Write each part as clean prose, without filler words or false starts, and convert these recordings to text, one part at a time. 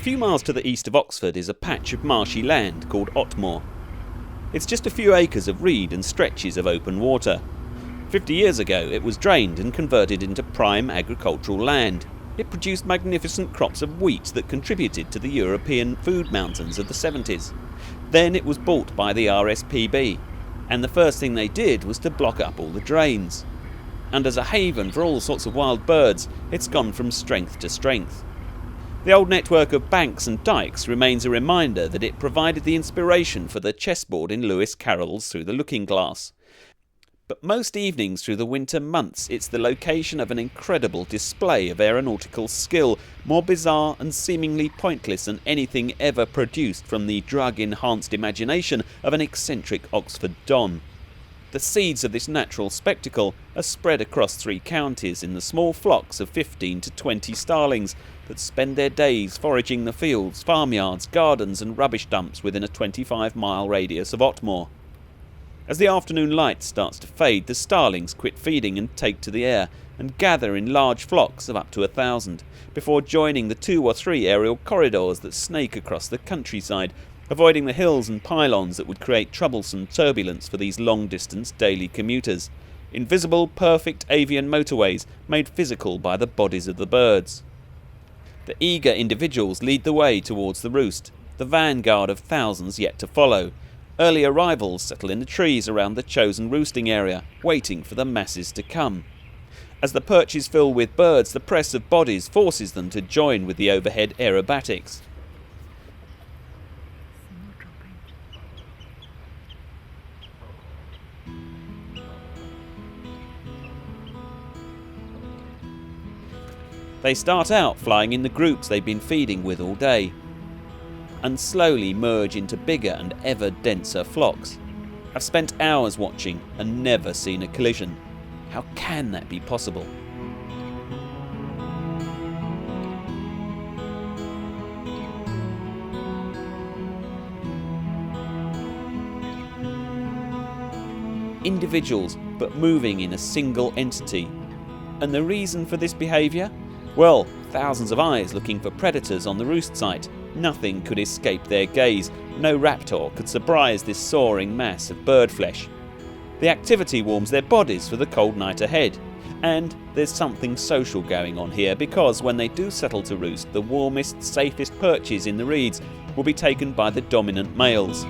few miles to the east of Oxford is a patch of marshy land called Ot Moor. It's just a few acres of reed and stretches of open water. 50 years ago it was drained and converted into prime agricultural land. It produced magnificent crops of wheat that contributed to the European food mountains of the 70s. Then it was bought by the RSPB, and the first thing they did was to block up all the drains. And as a haven for all sorts of wild birds, it's gone from strength to strength. The old network of banks and dykes remains a reminder that it provided the inspiration for the chessboard in Lewis Carroll's Through the Looking Glass. But most evenings through the winter months it's the location of an incredible display of aeronautical skill, more bizarre and seemingly pointless than anything ever produced from the drug-enhanced imagination of an eccentric Oxford Don. The seeds of this natural spectacle are spread across 3 counties in the small flocks of 15 to 20 starlings that spend their days foraging the fields, farmyards, gardens and rubbish dumps within a 25-mile radius of Ot Moor. As the afternoon light starts to fade, the starlings quit feeding and take to the air and gather in large flocks of up to 1,000 before joining the 2 or 3 aerial corridors that snake across the countryside, avoiding the hills and pylons that would create troublesome turbulence for these long-distance daily commuters. Invisible, perfect avian motorways made physical by the bodies of the birds. The eager individuals lead the way towards the roost, the vanguard of thousands yet to follow. Early arrivals settle in the trees around the chosen roosting area, waiting for the masses to come. As the perches fill with birds, the press of bodies forces them to join with the overhead aerobatics. They start out flying in the groups they've been feeding with all day, and slowly merge into bigger and ever denser flocks. I've spent hours watching and never seen a collision. How can that be possible? Individuals, but moving in a single entity. And the reason for this behaviour? Well, thousands of eyes looking for predators on the roost site. Nothing could escape their gaze. No raptor could surprise this soaring mass of bird flesh. The activity warms their bodies for the cold night ahead. And there's something social going on here, because when they do settle to roost, the warmest, safest perches in the reeds will be taken by the dominant males.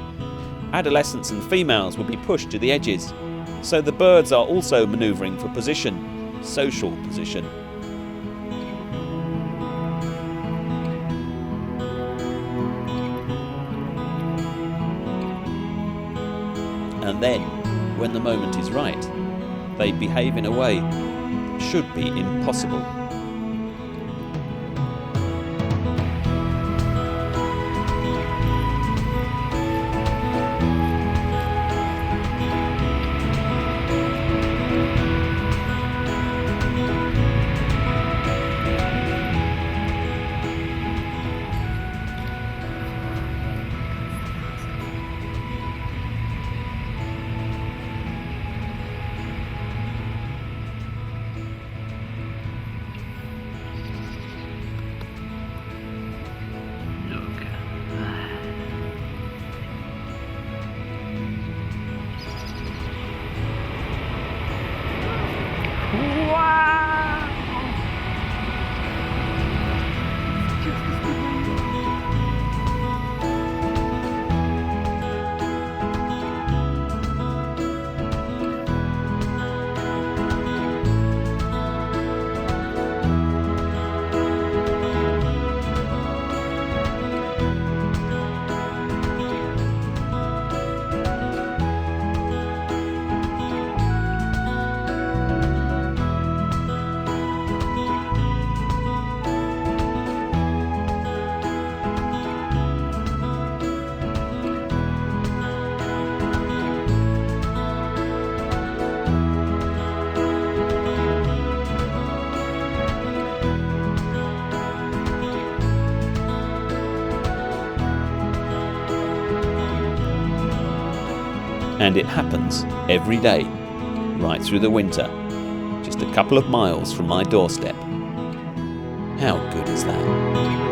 Adolescents and females will be pushed to the edges. So the birds are also manoeuvring for position, social position. And then, when the moment is right, they behave in a way that should be impossible. And it happens every day, right through the winter, just a couple of miles from my doorstep. How good is that?